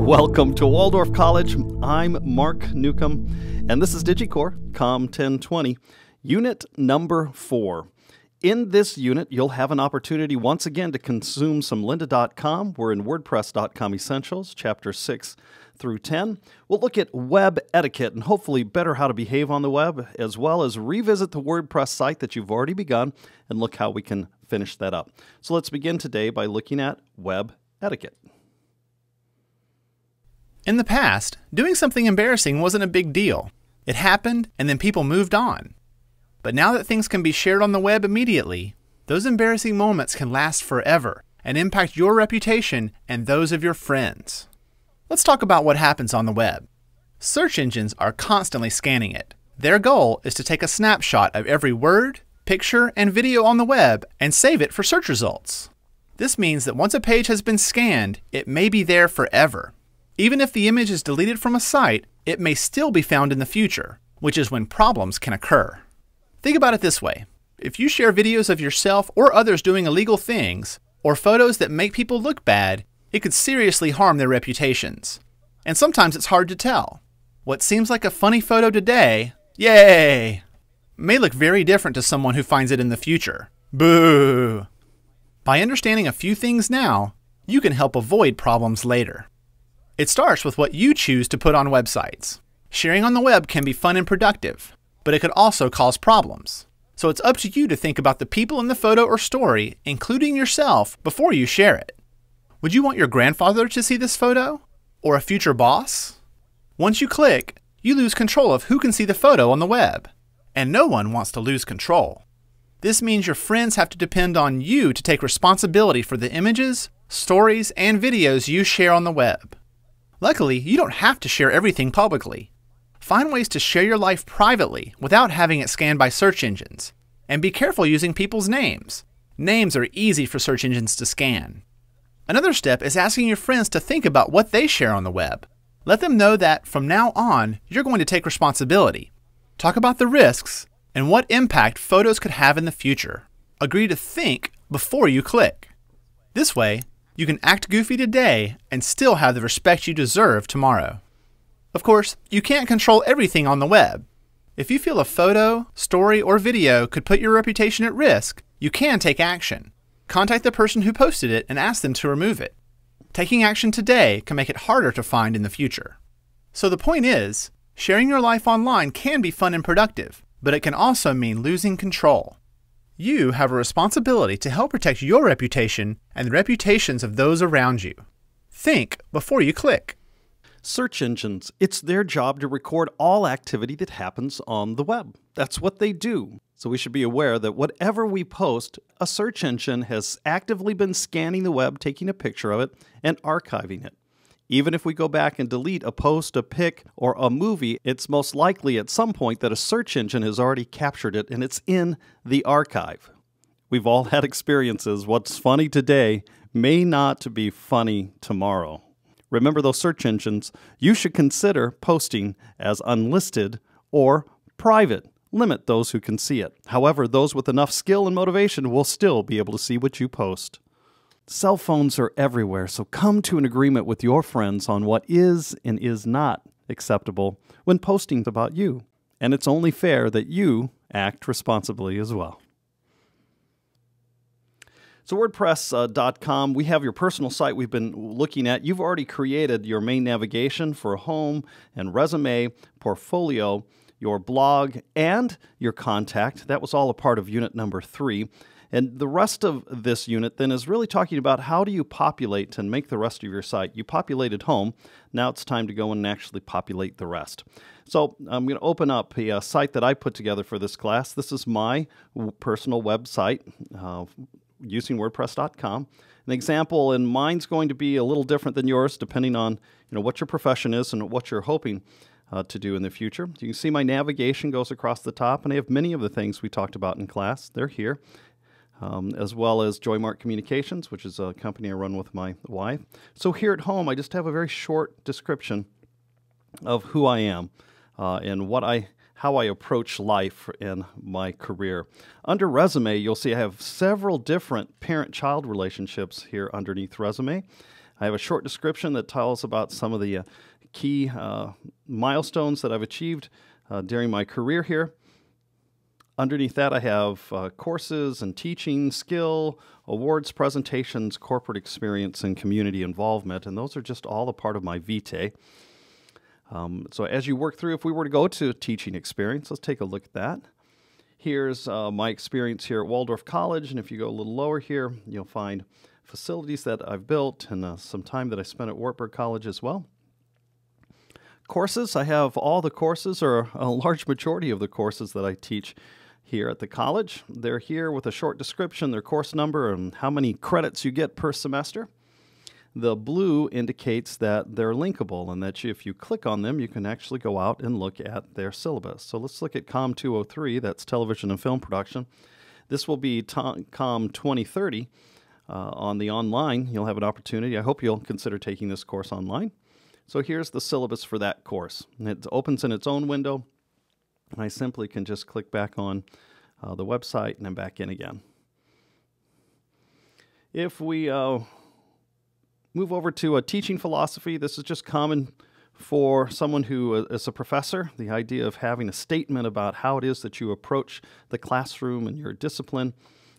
Welcome to Waldorf College. I'm Mark Newcomb, and this is DigiCore, COMM 1020, Unit number 4. In this unit, you'll have an opportunity once again to consume some lynda.com. We're in WordPress.com Essentials, Chapter 6 through 10. We'll look at web etiquette and hopefully better how to behave on the web, as well as revisit the WordPress site that you've already begun and look how we can finish that up. So let's begin today by looking at web etiquette. In the past, doing something embarrassing wasn't a big deal. It happened, and then people moved on. But now that things can be shared on the web immediately, those embarrassing moments can last forever and impact your reputation and those of your friends. Let's talk about what happens on the web. Search engines are constantly scanning it. Their goal is to take a snapshot of every word, picture, and video on the web and save it for search results. This means that once a page has been scanned, it may be there forever. Even if the image is deleted from a site, it may still be found in the future, which is when problems can occur. Think about it this way. If you share videos of yourself or others doing illegal things, or photos that make people look bad, it could seriously harm their reputations. And sometimes it's hard to tell. What seems like a funny photo today, yay, may look very different to someone who finds it in the future. Boo! By understanding a few things now, you can help avoid problems later. It starts with what you choose to put on websites. Sharing on the web can be fun and productive, but it could also cause problems. So it's up to you to think about the people in the photo or story, including yourself, before you share it. Would you want your grandfather to see this photo? Or a future boss? Once you click, you lose control of who can see the photo on the web. And no one wants to lose control. This means your friends have to depend on you to take responsibility for the images, stories, and videos you share on the web. Luckily, you don't have to share everything publicly. Find ways to share your life privately without having it scanned by search engines. And be careful using people's names. Names are easy for search engines to scan. Another step is asking your friends to think about what they share on the web. Let them know that from now on, you're going to take responsibility. Talk about the risks and what impact photos could have in the future. Agree to think before you click. This way, you can act goofy today and still have the respect you deserve tomorrow. Of course, you can't control everything on the web. If you feel a photo, story, or video could put your reputation at risk, you can take action. Contact the person who posted it and ask them to remove it. Taking action today can make it harder to find in the future. So the point is, sharing your life online can be fun and productive, but it can also mean losing control. You have a responsibility to help protect your reputation and the reputations of those around you. Think before you click. Search engines, it's their job to record all activity that happens on the web. That's what they do. So we should be aware that whatever we post, a search engine has actively been scanning the web, taking a picture of it, and archiving it. Even if we go back and delete a post, a pic, or a movie, it's most likely at some point that a search engine has already captured it and it's in the archive. We've all had experiences. What's funny today may not be funny tomorrow. Remember those search engines, you should consider posting as unlisted or private. Limit those who can see it. However, those with enough skill and motivation will still be able to see what you post. Cell phones are everywhere, so come to an agreement with your friends on what is and is not acceptable when posting about you. And it's only fair that you act responsibly as well. So WordPress.com, we have your personal site we've been looking at. You've already created your main navigation for home and resume, portfolio, your blog, and your contact. That was all a part of unit number 3. And the rest of this unit then is really talking about how do you populate and make the rest of your site. You populated home. Now it's time to go and actually populate the rest. So I'm going to open up a site that I put together for this class. This is my personal website using WordPress.com. An example, and mine's going to be a little different than yours depending on what your profession is and what you're hoping to do in the future. You can see my navigation goes across the top, and I have many of the things we talked about in class. They're here. As well as Joymart Communications, which is a company I run with my wife. So here at home, I just have a very short description of who I am and how I approach life in my career. Under resume, you'll see I have several different parent-child relationships here underneath resume. I have a short description that tells about some of the key milestones that I've achieved during my career here. Underneath that, I have courses and teaching, skill, awards, presentations, corporate experience, and community involvement, and those are just all a part of my vitae. So as you work through, if we were to go to teaching experience, let's take a look at that. Here's my experience here at Waldorf College, and if you go a little lower here, you'll find facilities that I've built and some time that I spent at Wartburg College as well. Courses, I have all the courses, or a large majority of the courses that I teach here at the college. They're here with a short description, their course number, and how many credits you get per semester. The blue indicates that they're linkable and that if you click on them, you can actually go out and look at their syllabus. So let's look at COMM 203, that's television and film production. This will be COMM 2030 on the online. You'll have an opportunity. I hope you'll consider taking this course online. So here's the syllabus for that course. And it opens in its own window. And I simply can just click back on the website and I'm back in again. If we move over to a teaching philosophy, this is just common for someone who is a professor, the idea of having a statement about how it is that you approach the classroom and your discipline.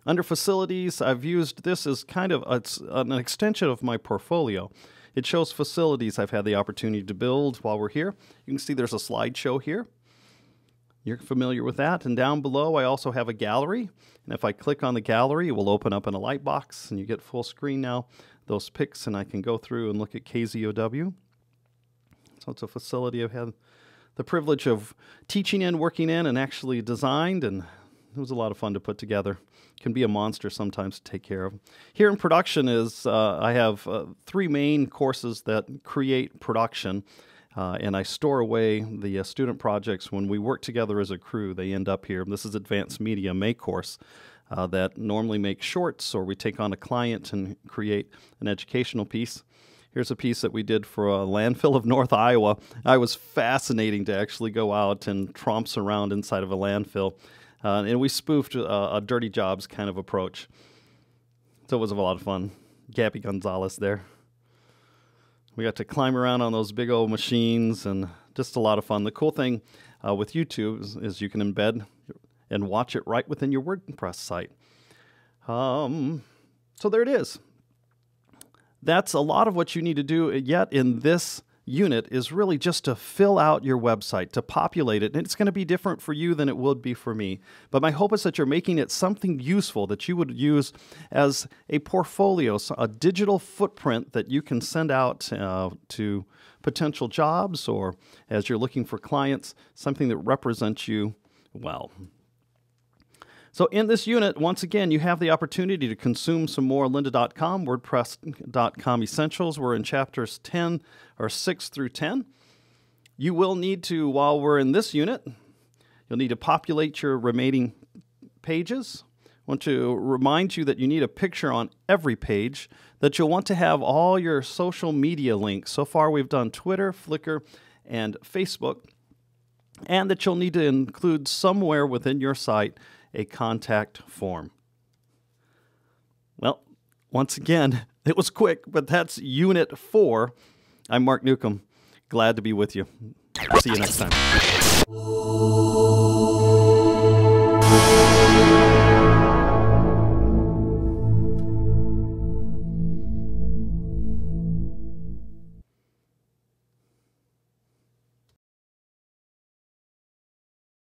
Under facilities, I've used this as kind of an extension of my portfolio. It shows facilities I've had the opportunity to build while we're here. You can see there's a slideshow here. You're familiar with that. And down below, I also have a gallery. And if I click on the gallery, it will open up in a light box, and you get full screen now, those pics, and I can go through and look at KZOW. So it's a facility I've had the privilege of teaching in, working in, and actually designed, and it was a lot of fun to put together. It can be a monster sometimes to take care of. Here in production is, I have 3 main courses that create production. And I store away the student projects when we work together as a crew. They end up here. This is Advanced Media May course that normally makes shorts, or we take on a client and create an educational piece. Here's a piece that we did for a landfill of North Iowa. It was fascinating to actually go out and tromps around inside of a landfill. And we spoofed a dirty jobs kind of approach. So it was a lot of fun. Gabby Gonzalez there. We got to climb around on those big old machines, and just a lot of fun. The cool thing with YouTube is you can embed and watch it right within your WordPress site. So there it is. That's a lot of what you need to do yet in this unit is really just to fill out your website, to populate it. And it's going to be different for you than it would be for me. But my hope is that you're making it something useful that you would use as a portfolio, a digital footprint that you can send out to potential jobs, or as you're looking for clients, something that represents you well. So in this unit, once again, you have the opportunity to consume some more lynda.com, WordPress.com essentials. We're in chapters 10 or 6 through 10. You will need to, while we're in this unit, you'll need to populate your remaining pages. I want to remind you that you need a picture on every page, that you'll want to have all your social media links. So far, we've done Twitter, Flickr, and Facebook, and that you'll need to include somewhere within your site a contact form. Well, once again, it was quick, but that's Unit 4. I'm Mark Newcomb. Glad to be with you. See you next time.